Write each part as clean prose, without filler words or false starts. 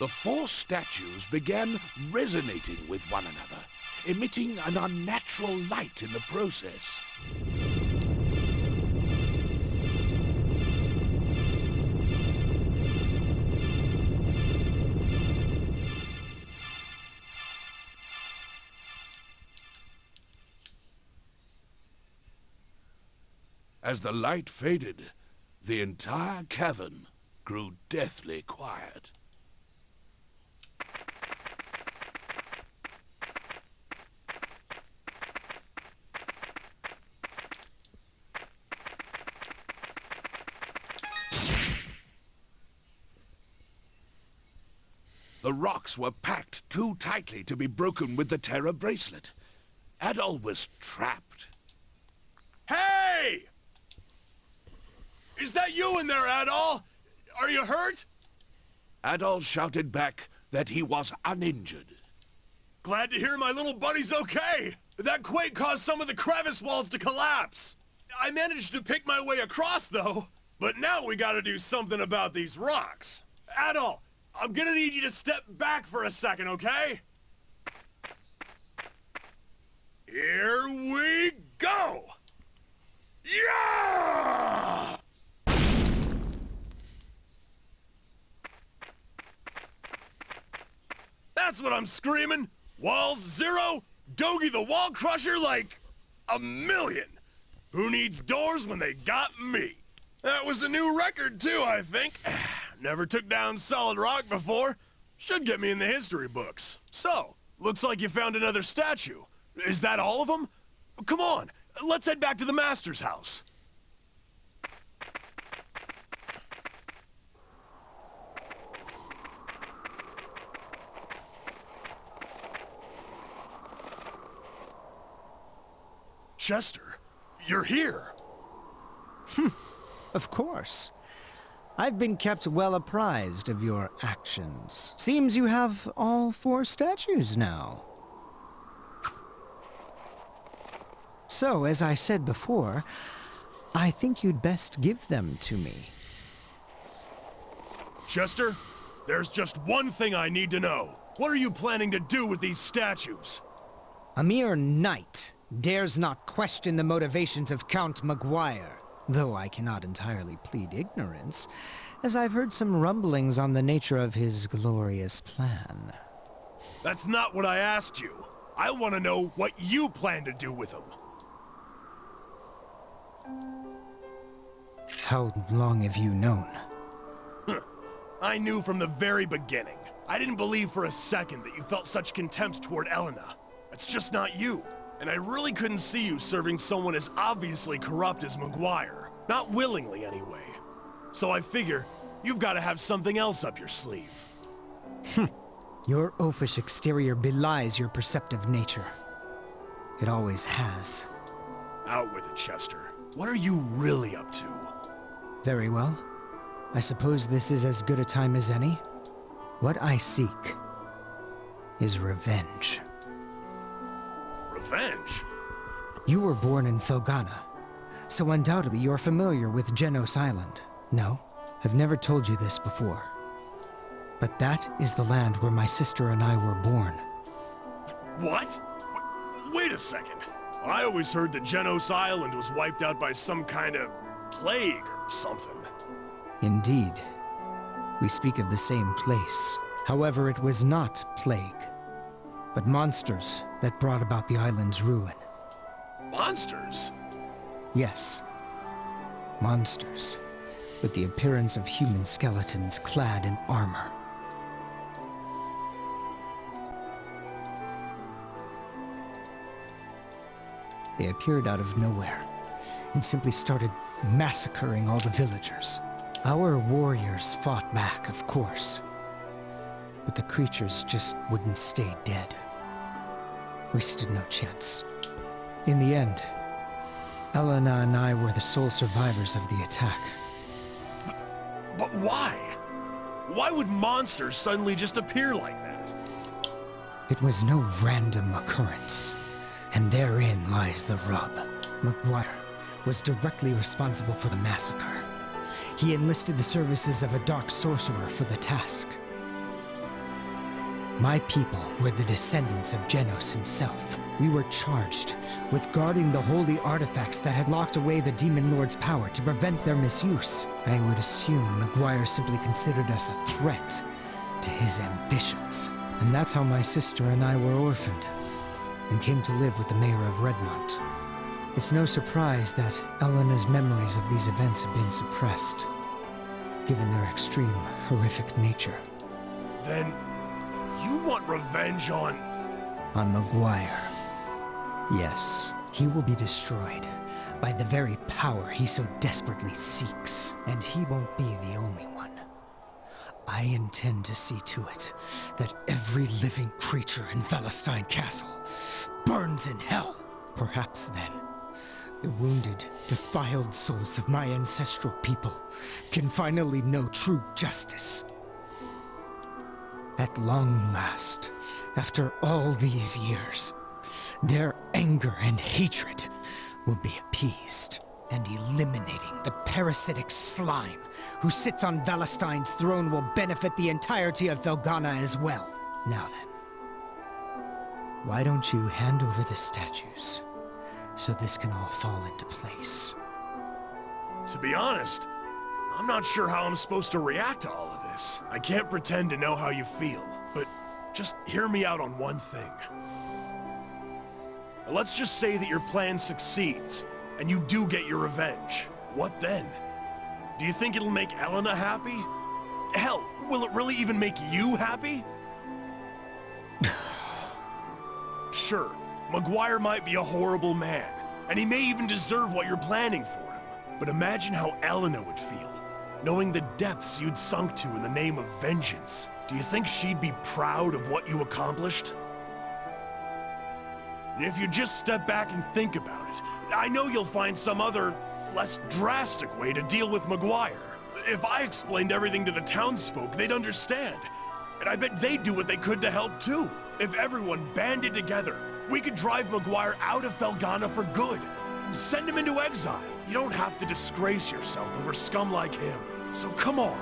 The four statues began resonating with one another, emitting an unnatural light in the process. As the light faded, the entire cavern grew deathly quiet. The rocks were packed too tightly to be broken with the Terror Bracelet. Adol was trapped. Hey! Is that you in there, Adol? Are you hurt? Adol shouted back that he was uninjured. Glad to hear my little buddy's okay. That quake caused some of the crevice walls to collapse. I managed to pick my way across, though. But now we gotta do something about these rocks. Adol, I'm gonna need you to step back for a second, okay? Here we go! Yeah! That's what I'm screaming! Walls 0, Dogie the Wall Crusher like a million! Who needs doors when they got me? That was a new record too, I think. Never took down solid rock before. Should get me in the history books. So, looks like you found another statue. Is that all of them? Come on, let's head back to the Master's house. Chester, you're here. Of course. I've been kept well apprised of your actions. Seems you have all four statues now. So, as I said before, I think you'd best give them to me. Chester, there's just one thing I need to know. What are you planning to do with these statues? A mere knight dares not question the motivations of Count Maguire, though I cannot entirely plead ignorance, as I've heard some rumblings on the nature of his glorious plan. That's not what I asked you. I want to know what you plan to do with them. How long have you known? I knew from the very beginning. I didn't believe for a second that you felt such contempt toward Elena. That's just not you. And I really couldn't see you serving someone as obviously corrupt as Maguire. Not willingly, anyway. So I figure, you've got to have something else up your sleeve. Your oafish exterior belies your perceptive nature. It always has. Out with it, Chester. What are you really up to? Very well. I suppose this is as good a time as any. What I seek is revenge. Revenge? You were born in Felghana, so undoubtedly you're familiar with Genos Island. No, I've never told you this before. But that is the land where my sister and I were born. What? Wait a second. I always heard that Genos Island was wiped out by some kind of plague or something. Indeed. We speak of the same place. However, it was not plague, but monsters that brought about the island's ruin. Monsters? Yes. Monsters, with the appearance of human skeletons clad in armor. They appeared out of nowhere, and simply started massacring all the villagers. Our warriors fought back, of course, but the creatures just wouldn't stay dead. We stood no chance. In the end, Elena and I were the sole survivors of the attack. But why? Why would monsters suddenly just appear like that? It was no random occurrence, and therein lies the rub. Maguire was directly responsible for the massacre. He enlisted the services of a dark sorcerer for the task. My people were the descendants of Genos himself. We were charged with guarding the holy artifacts that had locked away the Demon Lord's power to prevent their misuse. I would assume Maguire simply considered us a threat to his ambitions. And that's how my sister and I were orphaned, and came to live with the mayor of Redmont. It's no surprise that Elena's memories of these events have been suppressed, given their extreme, horrific nature. Then, you want revenge on... On Maguire. Yes, he will be destroyed by the very power he so desperately seeks. And he won't be the only one. I intend to see to it that every living creature in Valestein Castle burns in hell. Perhaps then, the wounded, defiled souls of my ancestral people can finally know true justice. At long last, after all these years, their anger and hatred will be appeased, and eliminating the parasitic slime who sits on Valestein's throne will benefit the entirety of Felghana as well. Now then, why don't you hand over the statues, so this can all fall into place? To be honest, I'm not sure how I'm supposed to react to all of this. I can't pretend to know how you feel, but just hear me out on one thing. Let's just say that your plan succeeds, and you do get your revenge. What then? Do you think it'll make Elena happy? Hell, will it really even make you happy? Sure, Maguire might be a horrible man, and he may even deserve what you're planning for him. But imagine how Elena would feel, knowing the depths you'd sunk to in the name of vengeance. Do you think she'd be proud of what you accomplished? If you just step back and think about it, I know you'll find some other, less drastic way to deal with Maguire. If I explained everything to the townsfolk, they'd understand. And I bet they'd do what they could to help too. If everyone banded together, we could drive Maguire out of Felghana for good. Send him into exile. You don't have to disgrace yourself over scum like him. So come on.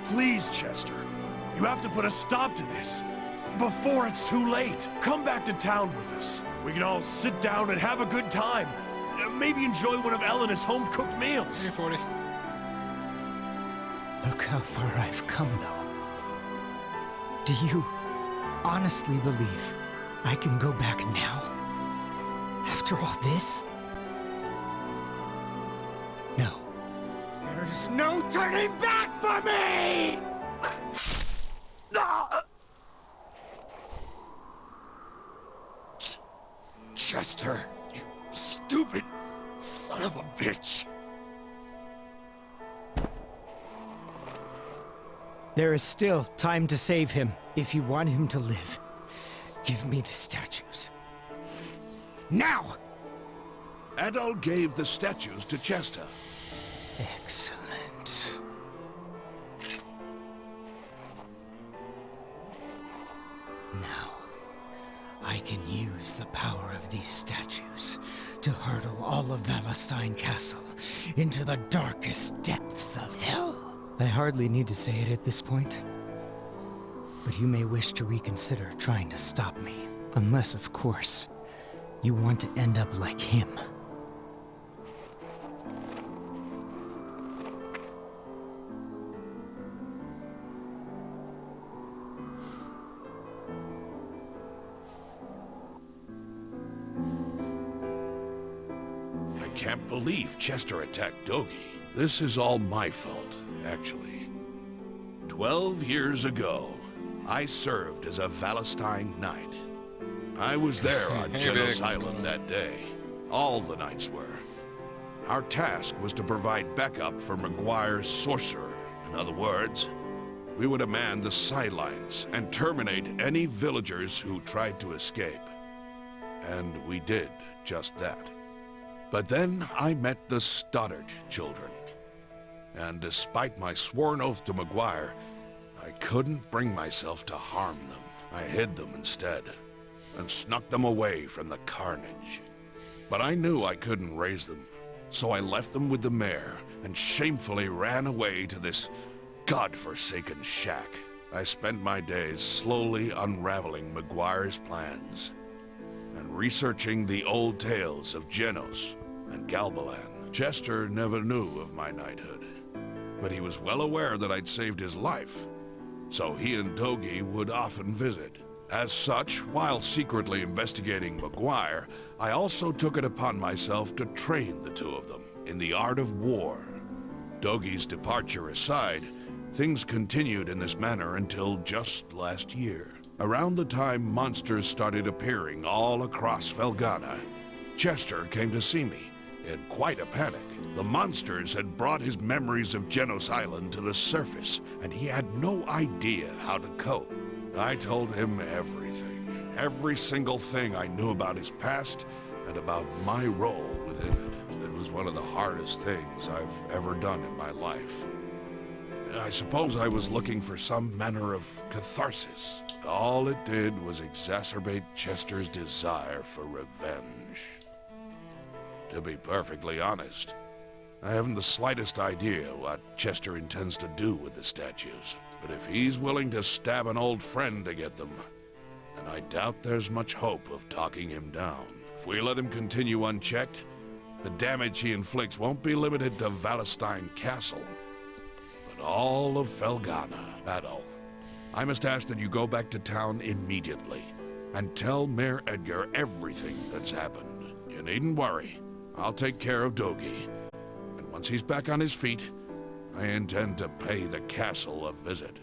Please, Chester. You have to put a stop to this. Before it's too late. Come back to town with us. We can all sit down and have a good time. Maybe enjoy one of Elena's home-cooked meals. 340. Look how far I've come, though. Do you honestly believe I can go back now? After all this? No. There's no turning back for me! Chester, you stupid son of a bitch. There is still time to save him. If you want him to live, give me the statues. Now! Adol gave the statues to Chester. Excellent. Now, I can use the power of these statues to hurtle all of Valestein Castle into the darkest depths of hell. I hardly need to say it at this point, but you may wish to reconsider trying to stop me. Unless, of course, you want to end up like him. I can't believe Chester attacked Dogi. This is all my fault, actually. 12 years ago, I served as a Valestein knight. I was there on Genos Island that day. All the knights were. Our task was to provide backup for Maguire's sorcerer. In other words, we would man the sidelines and terminate any villagers who tried to escape. And we did just that. But then I met the Stoddard children. And despite my sworn oath to Maguire, I couldn't bring myself to harm them. I hid them instead, and snuck them away from the carnage. But I knew I couldn't raise them, so I left them with the mayor and shamefully ran away to this godforsaken shack. I spent my days slowly unraveling Maguire's plans and researching the old tales of Genos and Galbalan. Chester never knew of my knighthood, but he was well aware that I'd saved his life, so he and Dogi would often visit. As such, while secretly investigating Maguire, I also took it upon myself to train the two of them in the art of war. Dogi's departure aside, things continued in this manner until just last year. Around the time monsters started appearing all across Felghana, Chester came to see me in quite a panic. The monsters had brought his memories of Genos Island to the surface, and he had no idea how to cope. I told him everything, every single thing I knew about his past and about my role within it. It was one of the hardest things I've ever done in my life. I suppose I was looking for some manner of catharsis. All it did was exacerbate Chester's desire for revenge. To be perfectly honest, I haven't the slightest idea what Chester intends to do with the statues. But if he's willing to stab an old friend to get them, then I doubt there's much hope of talking him down. If we let him continue unchecked, the damage he inflicts won't be limited to Valestein Castle, but all of Felghana. Battle. I must ask that you go back to town immediately and tell Mayor Edgar everything that's happened. You needn't worry. I'll take care of Dogi. And once he's back on his feet, I intend to pay the castle a visit.